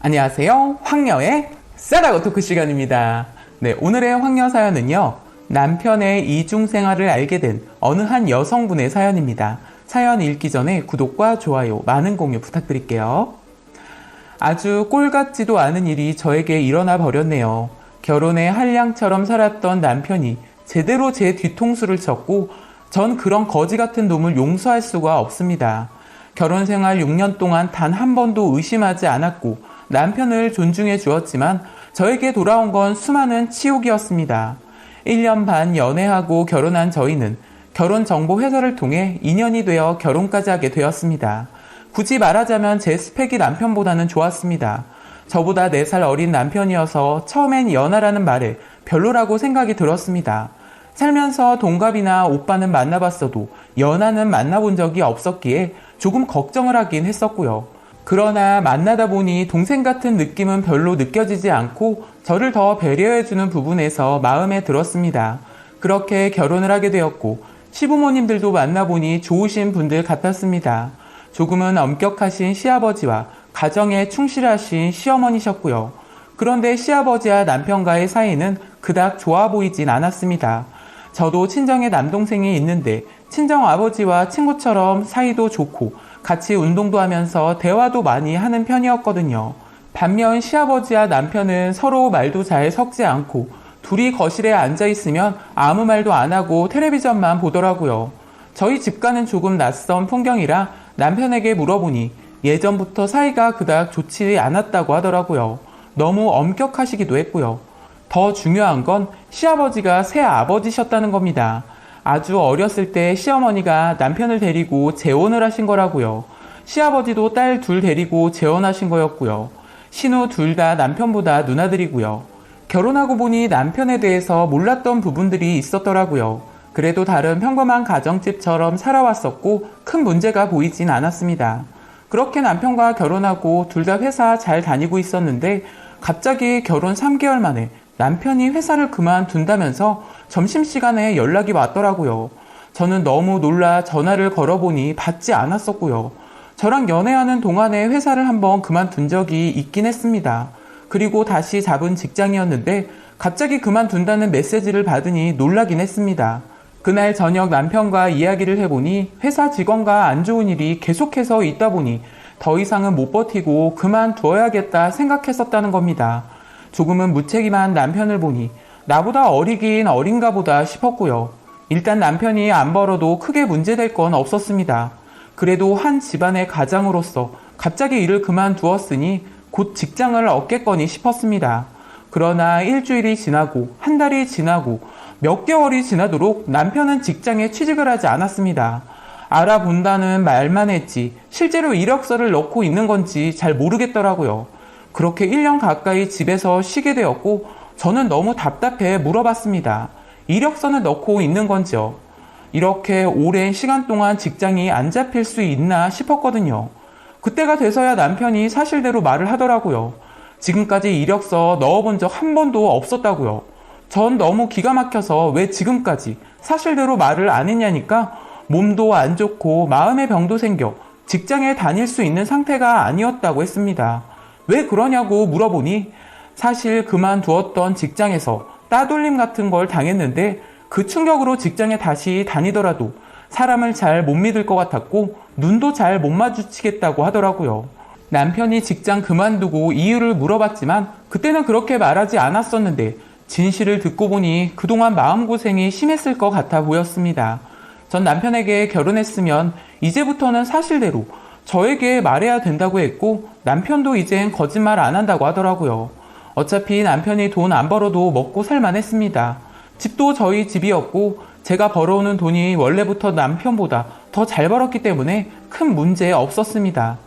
안녕하세요. 황녀의 싸다고 토크 시간입니다. 네, 오늘의 황녀 사연은요, 남편의 이중생활을 알게 된 어느 한 여성분의 사연입니다. 사연 읽기 전에 구독과 좋아요, 많은 공유 부탁드릴게요. 아주 꼴 같지도 않은 일이 저에게 일어나 버렸네요. 결혼의 한량처럼 살았던 남편이 제대로 제 뒤통수를 쳤고 전 그런 거지 같은 놈을 용서할 수가 없습니다. 결혼 생활 6년 동안 단 한 번도 의심하지 않았고 남편을 존중해 주었지만 저에게 돌아온 건 수많은 치욕이었습니다. 1년 반 연애하고 결혼한 저희는 결혼정보회사를 통해 인연이 되어 결혼까지 하게 되었습니다. 굳이 말하자면 제 스펙이 남편보다는 좋았습니다. 저보다 4살 어린 남편이어서 처음엔 연하라는 말에 별로라고 생각이 들었습니다. 살면서 동갑이나 오빠는 만나봤어도 연하는 만나본 적이 없었기에 조금 걱정을 하긴 했었고요. 그러나 만나다 보니 동생 같은 느낌은 별로 느껴지지 않고 저를 더 배려해주는 부분에서 마음에 들었습니다. 그렇게 결혼을 하게 되었고 시부모님들도 만나보니 좋으신 분들 같았습니다. 조금은 엄격하신 시아버지와 가정에 충실하신 시어머니셨고요. 그런데 시아버지와 남편과의 사이는 그닥 좋아 보이진 않았습니다. 저도 친정에 남동생이 있는데 친정아버지와 친구처럼 사이도 좋고 같이 운동도 하면서 대화도 많이 하는 편이었거든요. 반면 시아버지와 남편은 서로 말도 잘 섞지 않고 둘이 거실에 앉아있으면 아무 말도 안 하고 텔레비전만 보더라고요. 저희 집과는 조금 낯선 풍경이라 남편에게 물어보니 예전부터 사이가 그닥 좋지 않았다고 하더라고요. 너무 엄격하시기도 했고요. 더 중요한 건 시아버지가 새아버지셨다는 겁니다. 아주 어렸을 때 시어머니가 남편을 데리고 재혼을 하신 거라고요. 시아버지도 딸 둘 데리고 재혼하신 거였고요. 신우 둘 다 남편보다 누나들이고요. 결혼하고 보니 남편에 대해서 몰랐던 부분들이 있었더라고요. 그래도 다른 평범한 가정집처럼 살아왔었고 큰 문제가 보이진 않았습니다. 그렇게 남편과 결혼하고 둘 다 회사 잘 다니고 있었는데 갑자기 결혼 3개월 만에 남편이 회사를 그만둔다면서 점심시간에 연락이 왔더라고요. 저는 너무 놀라 전화를 걸어보니 받지 않았었고요. 저랑 연애하는 동안에 회사를 한번 그만둔 적이 있긴 했습니다. 그리고 다시 잡은 직장이었는데 갑자기 그만둔다는 메시지를 받으니 놀라긴 했습니다. 그날 저녁 남편과 이야기를 해보니 회사 직원과 안 좋은 일이 계속해서 있다 보니 더 이상은 못 버티고 그만두어야겠다 생각했었다는 겁니다. 조금은 무책임한 남편을 보니 나보다 어리긴 어린가 보다 싶었고요. 일단 남편이 안 벌어도 크게 문제될 건 없었습니다. 그래도 한 집안의 가장으로서 갑자기 일을 그만두었으니 곧 직장을 얻겠거니 싶었습니다. 그러나 일주일이 지나고 한 달이 지나고 몇 개월이 지나도록 남편은 직장에 취직을 하지 않았습니다. 알아본다는 말만 했지 실제로 이력서를 넣고 있는 건지 잘 모르겠더라고요. 그렇게 1년 가까이 집에서 쉬게 되었고 저는 너무 답답해 물어봤습니다. 이력서는 넣고 있는 건지요? 이렇게 오랜 시간 동안 직장이 안 잡힐 수 있나 싶었거든요. 그때가 돼서야 남편이 사실대로 말을 하더라고요. 지금까지 이력서 넣어본 적 한 번도 없었다고요. 전 너무 기가 막혀서 왜 지금까지 사실대로 말을 안 했냐니까 몸도 안 좋고 마음의 병도 생겨 직장에 다닐 수 있는 상태가 아니었다고 했습니다. 왜 그러냐고 물어보니 사실 그만두었던 직장에서 따돌림 같은 걸 당했는데 그 충격으로 직장에 다시 다니더라도 사람을 잘 못 믿을 것 같았고 눈도 잘 못 마주치겠다고 하더라고요. 남편이 직장 그만두고 이유를 물어봤지만 그때는 그렇게 말하지 않았었는데 진실을 듣고 보니 그동안 마음고생이 심했을 것 같아 보였습니다. 전 남편에게 결혼했으면 이제부터는 사실대로 저에게 말해야 된다고 했고 남편도 이젠 거짓말 안 한다고 하더라고요. 어차피 남편이 돈 안 벌어도 먹고 살만 했습니다. 집도 저희 집이었고 제가 벌어오는 돈이 원래부터 남편보다 더 잘 벌었기 때문에 큰 문제 없었습니다.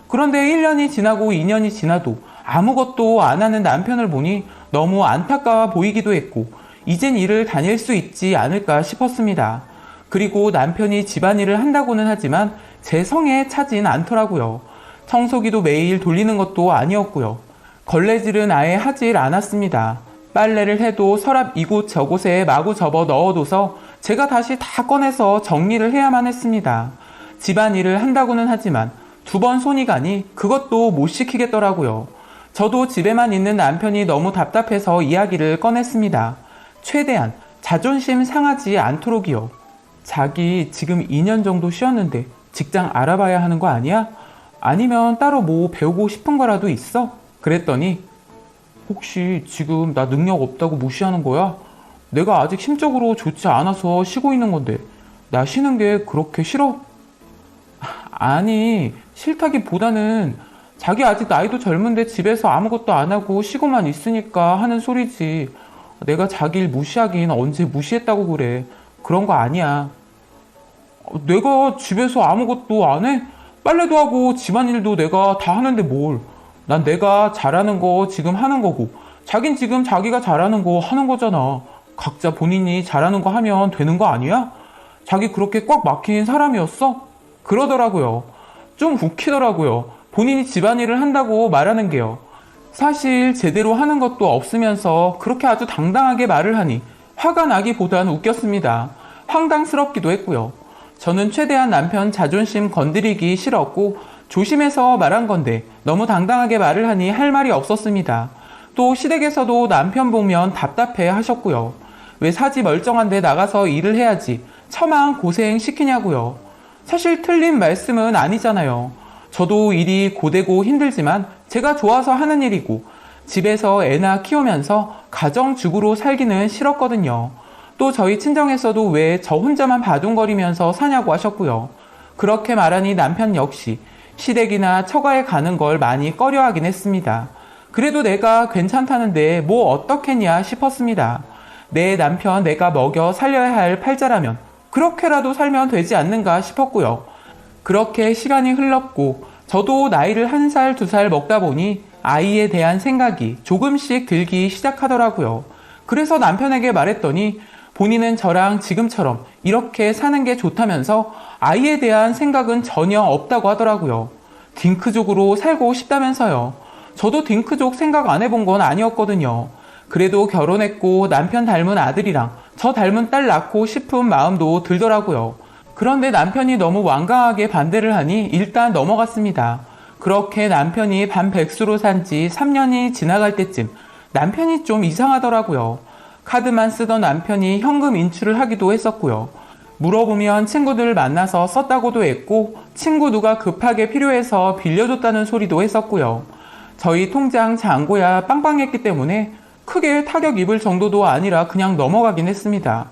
그런데 1년이 지나고 2년이 지나도 아무것도 안 하는 남편을 보니 너무 안타까워 보이기도 했고 이젠 일을 다닐 수 있지 않을까 싶었습니다. 그리고 남편이 집안일을 한다고는 하지만 제 성에 차진 않더라고요. 청소기도 매일 돌리는 것도 아니었고요. 걸레질은 아예 하질 않았습니다. 빨래를 해도 서랍 이곳 저곳에 마구 접어 넣어둬서 제가 다시 다 꺼내서 정리를 해야만 했습니다. 집안일을 한다고는 하지만 2번 손이 가니 그것도 못 시키겠더라고요. 저도 집에만 있는 남편이 너무 답답해서 이야기를 꺼냈습니다. 최대한 자존심 상하지 않도록이요. 자기 지금 2년 정도 쉬었는데 직장 알아봐야 하는 거 아니야? 아니면 따로 뭐 배우고 싶은 거라도 있어? 그랬더니 혹시 지금 나 능력 없다고 무시하는 거야? 내가 아직 심적으로 좋지 않아서 쉬고 있는 건데 나 쉬는 게 그렇게 싫어? 아니, 싫다기보다는 자기 아직 나이도 젊은데 집에서 아무것도 안 하고 쉬고만 있으니까 하는 소리지. 내가 자기 일 무시하긴 언제 무시했다고 그래. 그런 거 아니야. 내가 집에서 아무것도 안 해? 빨래도 하고 집안일도 내가 다 하는데 뭘. 난 내가 잘하는 거 지금 하는 거고 자긴 지금 자기가 잘하는 거 하는 거잖아. 각자 본인이 잘하는 거 하면 되는 거 아니야? 자기 그렇게 꽉 막힌 사람이었어? 그러더라고요. 좀 웃기더라고요. 본인이 집안일을 한다고 말하는 게요. 사실 제대로 하는 것도 없으면서 그렇게 아주 당당하게 말을 하니 화가 나기보다는 웃겼습니다. 황당스럽기도 했고요. 저는 최대한 남편 자존심 건드리기 싫었고 조심해서 말한 건데 너무 당당하게 말을 하니 할 말이 없었습니다. 또 시댁에서도 남편 보면 답답해 하셨고요. 왜 사지 멀쩡한데 나가서 일을 해야지 처만 고생 시키냐고요. 사실 틀린 말씀은 아니잖아요. 저도 일이 고되고 힘들지만 제가 좋아서 하는 일이고 집에서 애나 키우면서 가정주부로 살기는 싫었거든요. 또 저희 친정에서도 왜 저 혼자만 바둥거리면서 사냐고 하셨고요. 그렇게 말하니 남편 역시 시댁이나 처가에 가는 걸 많이 꺼려하긴 했습니다. 그래도 내가 괜찮다는데 뭐 어떻겠냐 싶었습니다. 내 남편 내가 먹여 살려야 할 팔자라면 그렇게라도 살면 되지 않는가 싶었고요. 그렇게 시간이 흘렀고 저도 나이를 1살, 2살 먹다 보니 아이에 대한 생각이 조금씩 들기 시작하더라고요. 그래서 남편에게 말했더니 본인은 저랑 지금처럼 이렇게 사는 게 좋다면서 아이에 대한 생각은 전혀 없다고 하더라고요. 딩크족으로 살고 싶다면서요. 저도 딩크족 생각 안 해본 건 아니었거든요. 그래도 결혼했고 남편 닮은 아들이랑 저 닮은 딸 낳고 싶은 마음도 들더라고요. 그런데 남편이 너무 완강하게 반대를 하니 일단 넘어갔습니다. 그렇게 남편이 반백수로 산 지 3년이 지나갈 때쯤 남편이 좀 이상하더라고요. 카드만 쓰던 남편이 현금 인출을 하기도 했었고요. 물어보면 친구들 만나서 썼다고도 했고 친구 누가 급하게 필요해서 빌려줬다는 소리도 했었고요. 저희 통장 잔고야 빵빵했기 때문에 크게 타격 입을 정도도 아니라 그냥 넘어가긴 했습니다.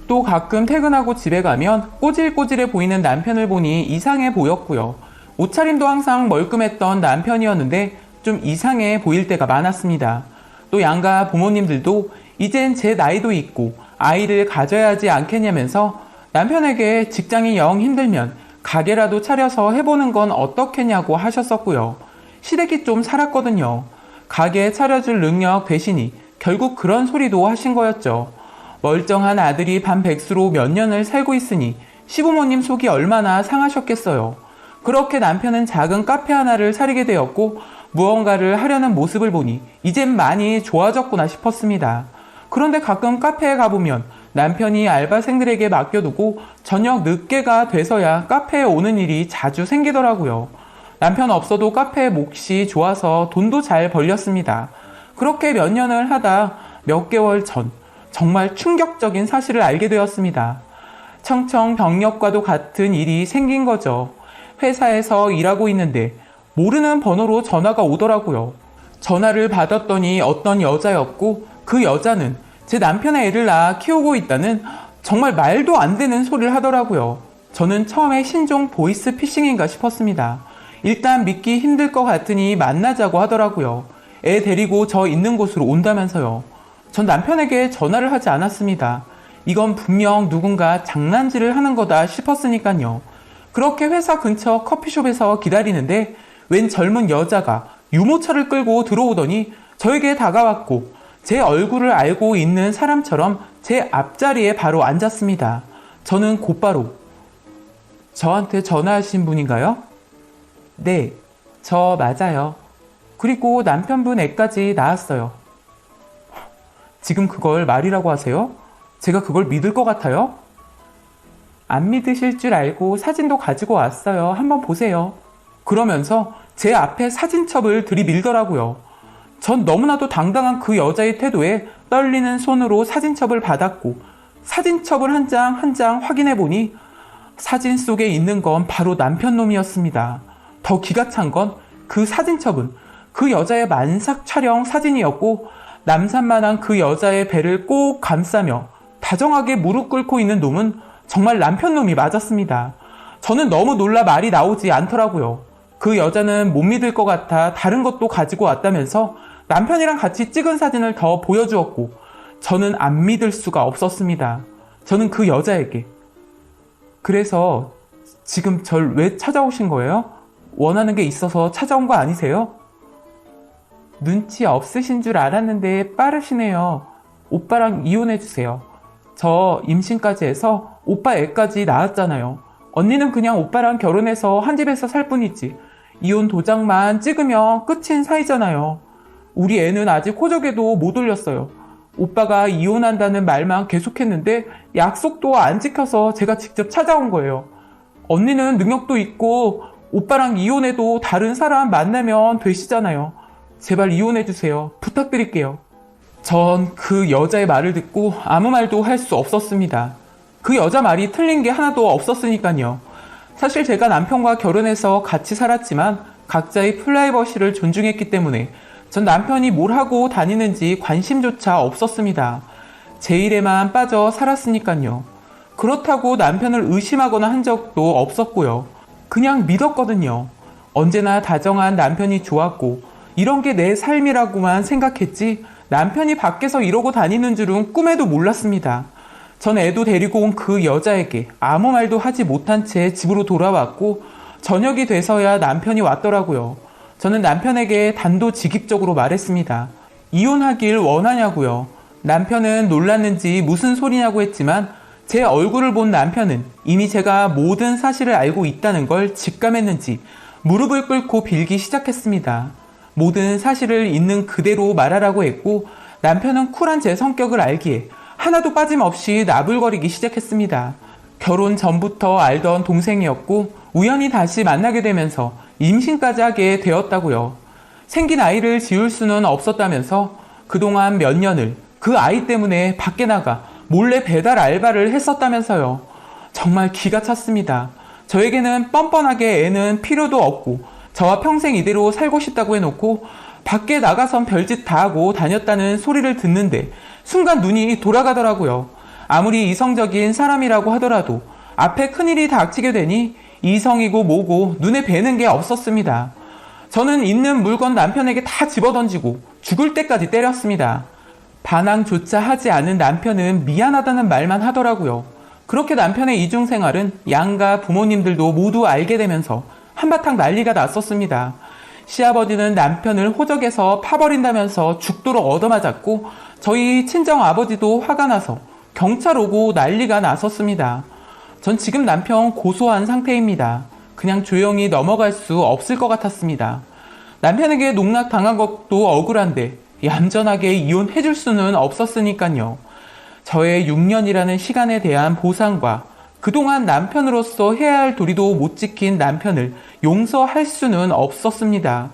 또 가끔 퇴근하고 집에 가면 꼬질꼬질해 보이는 남편을 보니 이상해 보였고요. 옷차림도 항상 멀끔했던 남편이었는데 좀 이상해 보일 때가 많았습니다. 또 양가 부모님들도 이젠 제 나이도 있고 아이를 가져야 하지 않겠냐면서 남편에게 직장이 영 힘들면 가게라도 차려서 해보는 건 어떻겠냐고 하셨었고요. 시댁이 좀 살았거든요. 가게 차려줄 능력 되시니 결국 그런 소리도 하신 거였죠. 멀쩡한 아들이 반백수로 몇 년을 살고 있으니 시부모님 속이 얼마나 상하셨겠어요. 그렇게 남편은 작은 카페 하나를 차리게 되었고 무언가를 하려는 모습을 보니 이젠 많이 좋아졌구나 싶었습니다. 그런데 가끔 카페에 가보면 남편이 알바생들에게 맡겨두고 저녁 늦게가 돼서야 카페에 오는 일이 자주 생기더라고요. 남편 없어도 카페 몫이 좋아서 돈도 잘 벌렸습니다. 그렇게 몇 년을 하다 몇 개월 전 정말 충격적인 사실을 알게 되었습니다. 청천벽력과도 같은 일이 생긴 거죠. 회사에서 일하고 있는데 모르는 번호로 전화가 오더라고요. 전화를 받았더니 어떤 여자였고 그 여자는 제 남편의 애를 낳아 키우고 있다는 정말 말도 안 되는 소리를 하더라고요. 저는 처음에 신종 보이스 피싱인가 싶었습니다. 일단 믿기 힘들 것 같으니 만나자고 하더라고요. 애 데리고 저 있는 곳으로 온다면서요. 전 남편에게 전화를 하지 않았습니다. 이건 분명 누군가 장난질을 하는 거다 싶었으니까요. 그렇게 회사 근처 커피숍에서 기다리는데 웬 젊은 여자가 유모차를 끌고 들어오더니 저에게 다가왔고 제 얼굴을 알고 있는 사람처럼 제 앞자리에 바로 앉았습니다. 저는 곧바로 저한테 전화하신 분인가요? 네, 저 맞아요. 그리고 남편분 애까지 낳았어요. 지금 그걸 말이라고 하세요? 제가 그걸 믿을 것 같아요? 안 믿으실 줄 알고 사진도 가지고 왔어요. 한번 보세요. 그러면서 제 앞에 사진첩을 들이밀더라고요. 전 너무나도 당당한 그 여자의 태도에 떨리는 손으로 사진첩을 받았고 사진첩을 한 장 한 장 확인해 보니 사진 속에 있는 건 바로 남편 놈이었습니다. 더 기가 찬 건 그 사진첩은 그 여자의 만삭 촬영 사진이었고 남산만한 그 여자의 배를 꼭 감싸며 다정하게 무릎 꿇고 있는 놈은 정말 남편 놈이 맞았습니다. 저는 너무 놀라 말이 나오지 않더라고요. 그 여자는 못 믿을 것 같아 다른 것도 가지고 왔다면서 남편이랑 같이 찍은 사진을 더 보여주었고 저는 안 믿을 수가 없었습니다. 저는 그 여자에게 그래서 지금 절 왜 찾아오신 거예요? 원하는 게 있어서 찾아온 거 아니세요? 눈치 없으신 줄 알았는데 빠르시네요. 오빠랑 이혼해주세요. 저 임신까지 해서 오빠 애까지 낳았잖아요. 언니는 그냥 오빠랑 결혼해서 한 집에서 살 뿐이지. 이혼 도장만 찍으면 끝인 사이잖아요. 우리 애는 아직 호적에도 못 올렸어요. 오빠가 이혼한다는 말만 계속했는데 약속도 안 지켜서 제가 직접 찾아온 거예요. 언니는 능력도 있고 오빠랑 이혼해도 다른 사람 만나면 되시잖아요. 제발 이혼해주세요. 부탁드릴게요. 전 그 여자의 말을 듣고 아무 말도 할 수 없었습니다. 그 여자 말이 틀린 게 하나도 없었으니까요. 사실 제가 남편과 결혼해서 같이 살았지만 각자의 프라이버시를 존중했기 때문에 전 남편이 뭘 하고 다니는지 관심조차 없었습니다. 제 일에만 빠져 살았으니까요. 그렇다고 남편을 의심하거나 한 적도 없었고요. 그냥 믿었거든요. 언제나 다정한 남편이 좋았고 이런 게 내 삶이라고만 생각했지 남편이 밖에서 이러고 다니는 줄은 꿈에도 몰랐습니다. 전 애도 데리고 온 그 여자에게 아무 말도 하지 못한 채 집으로 돌아왔고 저녁이 돼서야 남편이 왔더라고요. 저는 남편에게 단도직입적으로 말했습니다. 이혼하길 원하냐고요. 남편은 놀랐는지 무슨 소리냐고 했지만 제 얼굴을 본 남편은 이미 제가 모든 사실을 알고 있다는 걸 직감했는지 무릎을 꿇고 빌기 시작했습니다. 모든 사실을 있는 그대로 말하라고 했고 남편은 쿨한 제 성격을 알기에 하나도 빠짐없이 나불거리기 시작했습니다. 결혼 전부터 알던 동생이었고 우연히 다시 만나게 되면서 임신까지 하게 되었다고요. 생긴 아이를 지울 수는 없었다면서 그동안 몇 년을 그 아이 때문에 밖에 나가 몰래 배달 알바를 했었다면서요. 정말 기가 찼습니다. 저에게는 뻔뻔하게 애는 필요도 없고 저와 평생 이대로 살고 싶다고 해놓고 밖에 나가선 별짓 다 하고 다녔다는 소리를 듣는데 순간 눈이 돌아가더라고요. 아무리 이성적인 사람이라고 하더라도 앞에 큰일이 닥치게 되니 이성이고 뭐고 눈에 뵈는 게 없었습니다. 저는 있는 물건 남편에게 다 집어던지고 죽을 때까지 때렸습니다. 반항조차 하지 않은 남편은 미안하다는 말만 하더라고요. 그렇게 남편의 이중생활은 양가 부모님들도 모두 알게 되면서 한바탕 난리가 났었습니다. 시아버지는 남편을 호적에서 파버린다면서 죽도록 얻어맞았고 저희 친정아버지도 화가 나서 경찰 오고 난리가 났었습니다. 전 지금 남편 고소한 상태입니다. 그냥 조용히 넘어갈 수 없을 것 같았습니다. 남편에게 농락당한 것도 억울한데 얌전하게 이혼해줄 수는 없었으니까요. 저의 6년이라는 시간에 대한 보상과 그동안 남편으로서 해야 할 도리도 못 지킨 남편을 용서할 수는 없었습니다.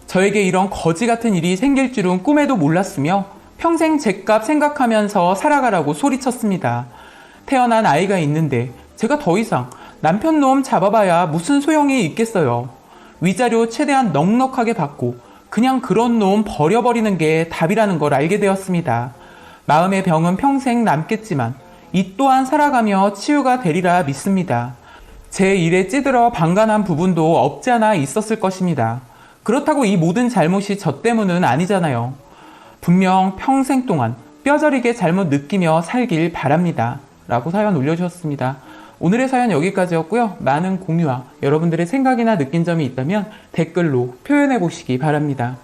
저에게 이런 거지 같은 일이 생길 줄은 꿈에도 몰랐으며 평생 죗값 생각하면서 살아가라고 소리쳤습니다. 태어난 아이가 있는데 제가 더 이상 남편 놈 잡아봐야 무슨 소용이 있겠어요. 위자료 최대한 넉넉하게 받고 그냥 그런 놈 버려버리는 게 답이라는 걸 알게 되었습니다. 마음의 병은 평생 남겠지만 이 또한 살아가며 치유가 되리라 믿습니다. 제 일에 찌들어 방관한 부분도 없지 않아 있었을 것입니다. 그렇다고 이 모든 잘못이 저 때문은 아니잖아요. 분명 평생 동안 뼈저리게 잘못 느끼며 살길 바랍니다. 라고 사연 올려주셨습니다. 오늘의 사연 여기까지였고요. 많은 공유와 여러분들의 생각이나 느낀 점이 있다면 댓글로 표현해 보시기 바랍니다.